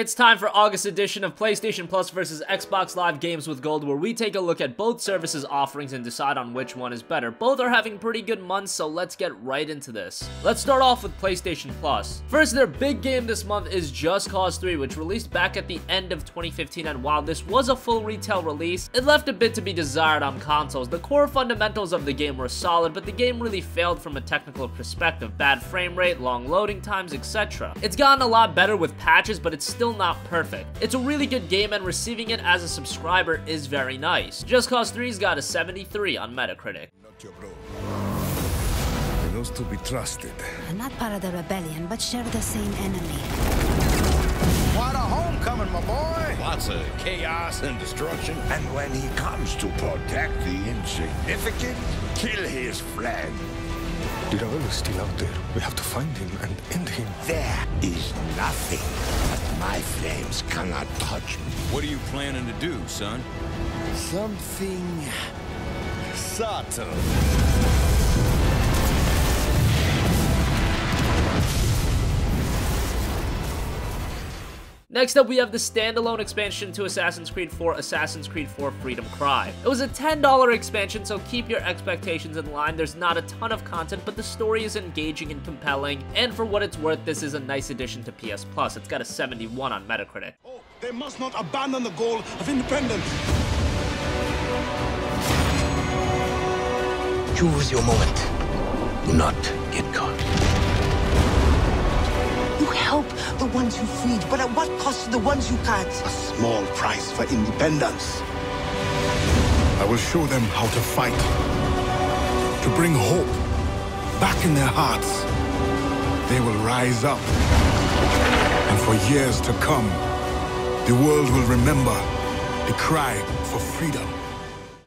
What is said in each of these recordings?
It's time for August edition of PlayStation Plus vs Xbox Live Games with Gold, where we take a look at both services' offerings and decide on which one is better. Both are having pretty good months, so let's get right into this. Let's start off with PlayStation Plus. First, their big game this month is Just Cause 3, which released back at the end of 2015, and while this was a full retail release, it left a bit to be desired on consoles. The core fundamentals of the game were solid, but the game really failed from a technical perspective. Bad frame rate, long loading times, etc. It's gotten a lot better with patches, but it's still not perfect. It's a really good game, and receiving it as a subscriber is very nice. Just Cause 3's got a 73 on Metacritic. Not your bro. He knows to be trusted. I'm not part of the rebellion, but share the same enemy. What a homecoming, my boy! Lots of chaos and destruction. And when he comes to protect the insignificant, kill his friend. The rebel is still out there. We have to find him and end him. There is nothing that my flames cannot touch. What are you planning to do, son? Something subtle. Next up, we have the standalone expansion to Assassin's Creed 4, Assassin's Creed 4 Freedom Cry. It was a $10 expansion, so keep your expectations in line. There's not a ton of content, but the story is engaging and compelling, and for what it's worth, this is a nice addition to PS Plus. It's got a 71 on Metacritic. Oh, they must not abandon the goal of independence. Choose your moment. Do not get caught. You help the ones you freed, but at what cost to the ones you can't? A small price for independence. I will show them how to fight. To bring hope back in their hearts. They will rise up. And for years to come, the world will remember the cry for freedom.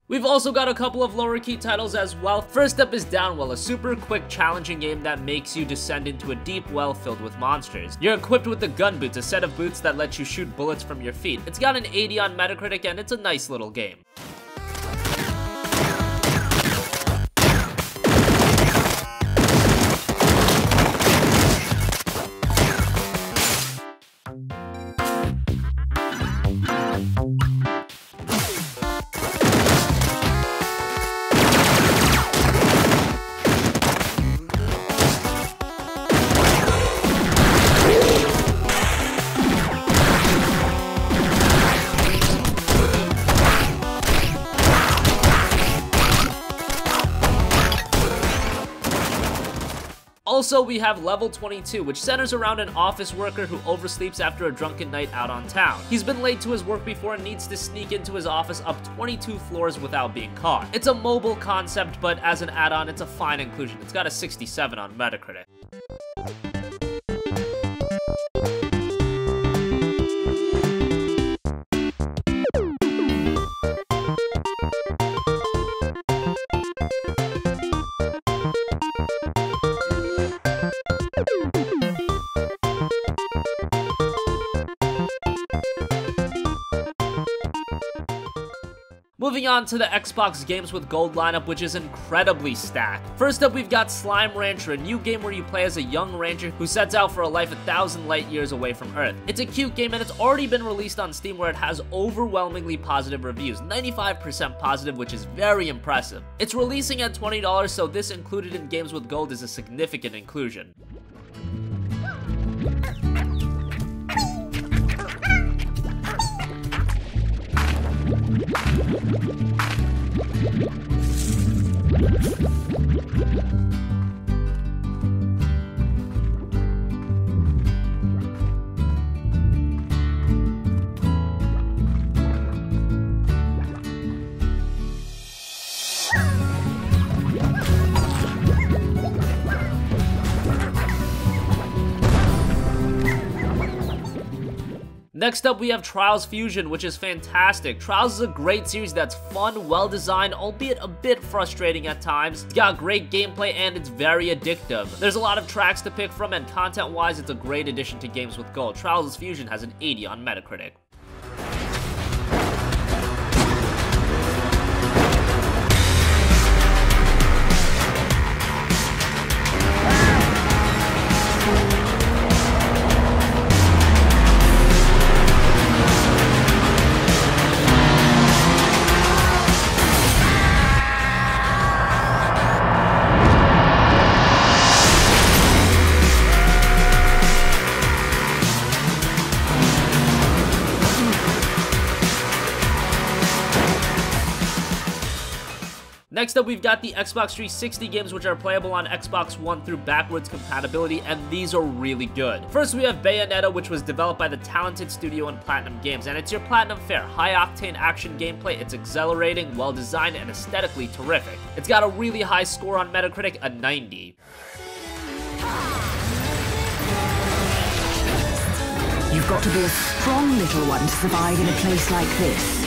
We've also got a couple of lower key titles as well. First up is Downwell, a super quick challenging game that makes you descend into a deep well filled with monsters. You're equipped with the gun boots, a set of boots that let you shoot bullets from your feet. It's got an 80 on Metacritic, and it's a nice little game. Also, we have Level 22, which centers around an office worker who oversleeps after a drunken night out on town. He's been late to his work before and needs to sneak into his office up 22 floors without being caught. It's a mobile concept, but as an add-on, it's a fine inclusion. It's got a 67 on Metacritic. Moving on to the Xbox Games with Gold lineup, which is incredibly stacked. First up, we've got Slime Rancher, a new game where you play as a young rancher who sets out for a life 1,000 light years away from Earth. It's a cute game, and it's already been released on Steam, where it has overwhelmingly positive reviews, 95% positive, which is very impressive. It's releasing at $20, so this included in Games with Gold is a significant inclusion. Next up, we have Trials Fusion, which is fantastic. Trials is a great series that's fun, well-designed, albeit a bit frustrating at times. It's got great gameplay, and it's very addictive. There's a lot of tracks to pick from, and content-wise, it's a great addition to Games with Gold. Trials Fusion has an 80 on Metacritic. Next up, we've got the Xbox 360 games, which are playable on Xbox One through backwards compatibility, and these are really good. First, we have Bayonetta, which was developed by the talented studio in Platinum Games, and it's your Platinum fare. High-octane action gameplay, it's exhilarating, well-designed, and aesthetically terrific. It's got a really high score on Metacritic, a 90. You've got to be a strong little one to survive in a place like this.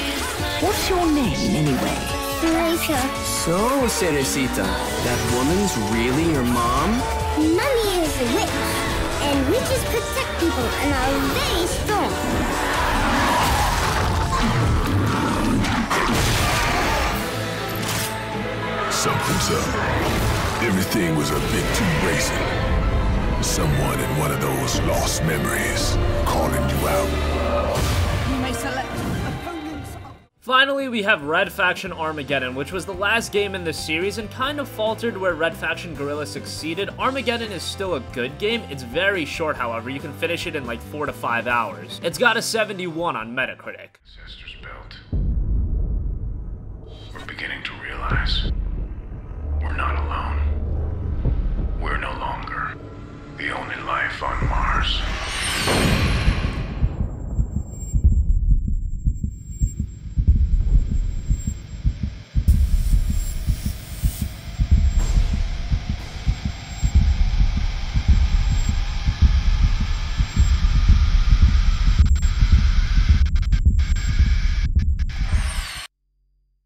What's your name, anyway? Malaysia. So, Cerecita, that woman's really your mom? Mummy is a witch, and witches protect people and are very strong. Something's up. Everything was a bit too racing. Someone in one of those lost memories calling you out. You may select opponents. Finally, we have Red Faction Armageddon, which was the last game in the series and kind of faltered where Red Faction Guerrilla succeeded. Armageddon is still a good game. It's very short, however. You can finish it in like 4 to 5 hours. It's got a 71 on Metacritic. Ancestors built. We're beginning to realize we're not alone. We're no longer the only life on Mars.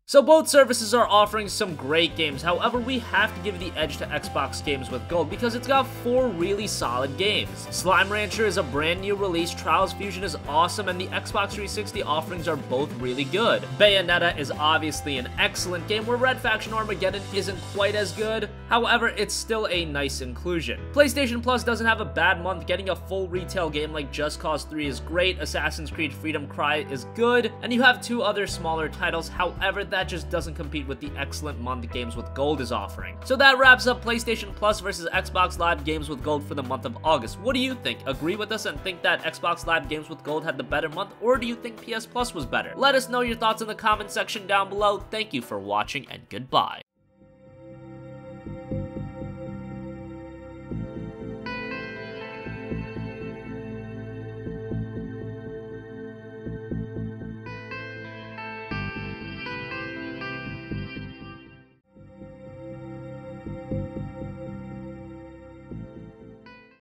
So both services are offering some great games, however we have to give the edge to Xbox Games with Gold because it's got 4 really solid games. Slime Rancher is a brand new release, Trials Fusion is awesome, and the Xbox 360 offerings are both really good. Bayonetta is obviously an excellent game where Red Faction Armageddon isn't quite as good, however it's still a nice inclusion. PlayStation Plus doesn't have a bad month, getting a full retail game like Just Cause 3 is great, Assassin's Creed Freedom Cry is good, and you have 2 other smaller titles, however that just doesn't compete with the excellent month Games with Gold is offering. So that wraps up PlayStation Plus versus Xbox Live Games with Gold for the month of August. What do you think? Agree with us and think that Xbox Live Games with Gold had the better month, or do you think PS Plus was better? Let us know your thoughts in the comment section down below. Thank you for watching and goodbye.